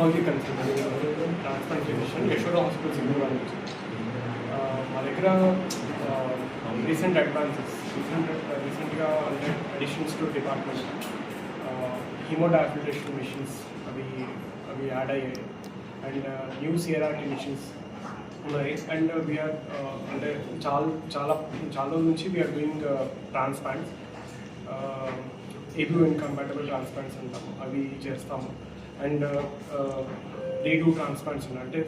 nephrology consultant, transplant physician, Yashoda Hospital, Siddharth. మా దగ్గర recent advances రీసెంట్గా అంటే additions to department hemodiafiltration machines అవి యాడ్ అయ్యాయి అండ్ న్యూ సిఆర్ఆర్టీ మిషన్స్ ఉన్నాయి అండ్ వీఆర్ అంటే చాలా రోజుల నుంచి we are doing transplants ABO incompatible transplants అంటాము అవి చేస్తాము అండ్ రీడూ ట్రాన్స్ప్లాంట్స్ ఉన్నాయి అంటే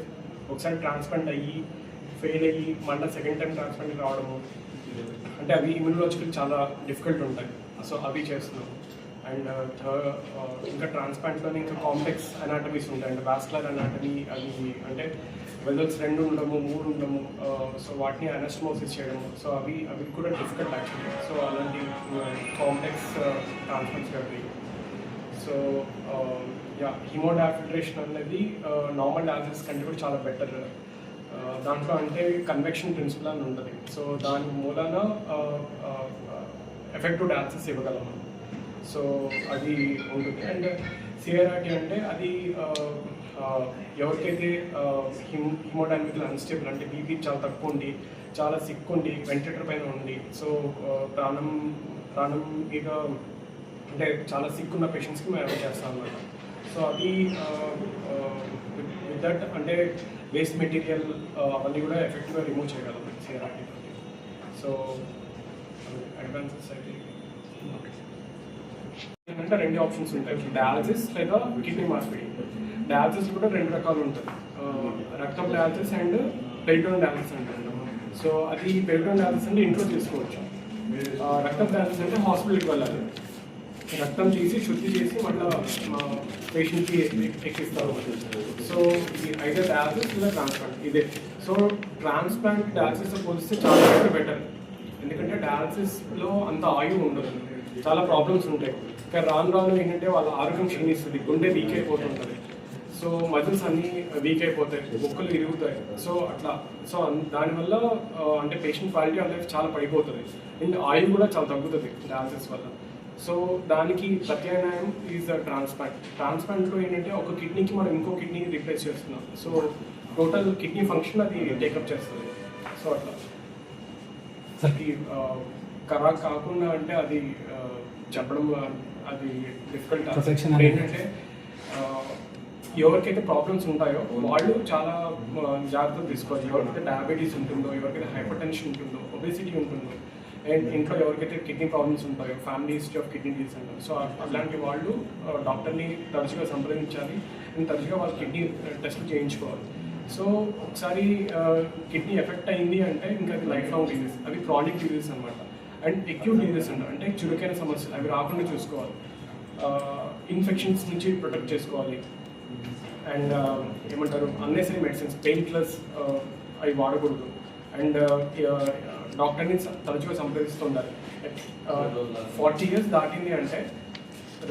ఒకసారి ట్రాన్స్ప్లాంట్ అయ్యి ఫెయిల్ అయ్యి మళ్ళీ సెకండ్ టైం ట్రాన్స్ప్లాంట్ రావడము అంటే అవి ఇమ్యూనలాజికల్ చాలా డిఫికల్ట్ ఉంటాయి సో అవి చేస్తున్నాము అండ్ ఇంకా ట్రాన్స్ప్లాంట్లోనే ఇంకా కాంప్లెక్స్ అనాటమీస్ ఉంటాయి అంటే వాస్కులర్ అనాటమీ అవి అంటే వెజల్స్ 2 ఉండము 3 ఉండము సో వాటిని అనస్టమోసిస్ చేయడము సో అవి కూడా డిఫికల్ట్ యాక్చువల్లీ సో అలాంటి కాంప్లెక్స్ ట్రాన్స్ప్లాంట్స్ అవి సో హీమోడాఫిల్ట్రేషన్ అనేది నార్మల్ డయాలసిస్ కంటే కూడా చాలా బెటర్ దాంట్లో అంటే కన్వెక్షన్ ప్రిన్సిపల్ అని ఉంటుంది సో దాని మూలాన ఎఫెక్టివ్ డయాలసిస్ ఇవ్వగలము సో అది ఉంటుంది అండ్ సిఆర్ఆర్టీ అంటే అది ఎవరికైతే హిమోడైనమికల్ అన్స్టేబుల్ అంటే బీపీ చాలా తక్కువ ఉండి చాలా సిక్ ఉండి వెంటిలేటర్ పైన ఉండి సో ప్రాణం మీద అంటే చాలా సిక్ ఉన్న పేషెంట్స్కి మేము అరేంజ్ చేస్తాం అన్నమాట సో అది విత్ దట్ అంటే వేస్ట్ మెటీరియల్ అవన్నీ కూడా ఎఫెక్టివ్గా రిమూవ్ చేయగలం సిఆర్ఆర్టీ సో అడ్వాన్సెస్ అయితే ఏంటంటే 2 ఆప్షన్స్ ఉంటాయి డయాలసిస్ లేదా కిడ్నీ మార్పిడి డయాలసిస్ కూడా 2 రకాలు ఉంటుంది రక్తం డయాలసిస్ అండ్ పెరిటోన్ డయాలసిస్ అంటారు సో అది పెరిటోన్ డయాలసిస్ అంటే ఇంట్లో చేసుకోవచ్చు రక్తం డయాలసిస్ అంటే హాస్పిటల్కి వెళ్ళాలి రక్తం తీసి శుద్ధి చేసి మళ్ళీ పేషెంట్కి ఎక్కిస్తారు సో ఇది అయితే డయాలసిస్ లేదా ట్రాన్స్ప్లాంట్ ఇదే సో ట్రాన్స్ప్లాంట్ డయాలసిస్తో పోలిస్తే చాలా బెటర్ ఎందుకంటే డయాలసిస్లో అంత ఆయువు ఉండదు చాలా ప్రాబ్లమ్స్ ఉంటాయి కానీ రాను ఏంటంటే వాళ్ళ ఆరోగ్యం క్షీణిస్తుంది గుండె వీక్ అయిపోతుంటుంది సో మజిల్స్ అన్నీ వీక్ అయిపోతాయి బొక్కలు ఇరుగుతాయి సో అట్లా సో దానివల్ల అంటే పేషెంట్ క్వాలిటీ ఆఫ్ లైఫ్ చాలా పడిపోతుంది అండ్ ఆయువు కూడా చాలా తగ్గుతుంది డయాలసిస్ వల్ల సో దానికి ప్రత్యామ్నాయం ఈజ్ ట్రాన్స్ప్లాంట్లో ఏంటంటే ఒక కిడ్నీకి మనం ఇంకో కిడ్నీ రీప్లేస్ చేస్తున్నాం సో టోటల్ కిడ్నీ ఫంక్షన్ అది టేకప్ చేస్తుంది సో అట్లా అది ఖరాబ్ కాకుండా అంటే అది చెప్పడం అది డిఫికల్ట్ ఏంటంటే ఎవరికైతే ప్రాబ్లమ్స్ ఉంటాయో వాళ్ళు చాలా జాగ్రత్తలు తీసుకోవాలి ఎవరికైతే డయాబెటీస్ ఉంటుందో ఎవరికైతే హైపర్ టెన్షన్ ఉంటుందో ఒబేసిటీ ఉంటుందో అండ్ ఇంట్లో ఎవరికైతే కిడ్నీ ప్రాబ్లమ్స్ ఉంటాయో family history of kidney disease అంటారు సో అలాంటి వాళ్ళు డాక్టర్ని తరచుగా సంప్రదించాలి అండ్ తరచుగా వాళ్ళు కిడ్నీ టెస్ట్లు చేయించుకోవాలి సో ఒకసారి కిడ్నీ ఎఫెక్ట్ అయింది అంటే ఇంకా అది లైఫ్ లాంగ్ డిజీజ్ అవి క్రానిక్ డిజీజ్ అనమాట అండ్ అక్యూట్ డిజీజ్ అంటారు అంటే చురుకైన సమస్యలు అవి రాకుండా చూసుకోవాలి ఇన్ఫెక్షన్స్ నుంచి ప్రొటెక్ట్ చేసుకోవాలి అండ్ ఏమంటారు అన్నెసరీ మెడిసిన్స్ పెయిన్ కిల్లర్స్ అవి వాడకూడదు అండ్ డాక్టర్ని తరచుగా సంప్రదిస్తుండాలి 40 years దాటింది అంటే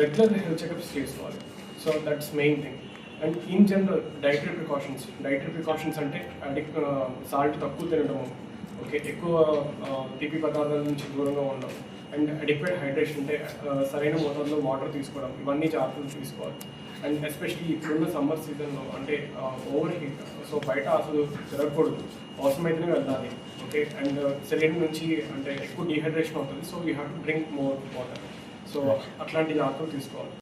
రెగ్యులర్ హెల్త్ చెకప్స్ చేసుకోవాలి so that's main thing and in general dietary precautions అంటే సాల్ట్ తక్కువ తినడము ఓకే ఎక్కువ తీపి పదార్థాల నుంచి దూరంగా ఉండడం అండ్ అడిక్వేట్ హైడ్రేషన్ అంటే సరైన మోతాదులో వాటర్ తీసుకోవడం ఇవన్నీ జాగ్రత్తలు తీసుకోవాలి అండ్ ఎస్పెషల్లీ ఇప్పుడున్న సమ్మర్ సీజన్లో అంటే ఓవర్ హీట్ సో బయట అసలు తిరగకూడదు అవసరమైతేనే వెళ్ళాలి ఓకే అండ్ శరీరం నుంచి అంటే ఎక్కువ డీహైడ్రేషన్ అవుతుంది so you have to drink more water so అట్లాంటి జాగ్రత్తలు తీసుకోవాలి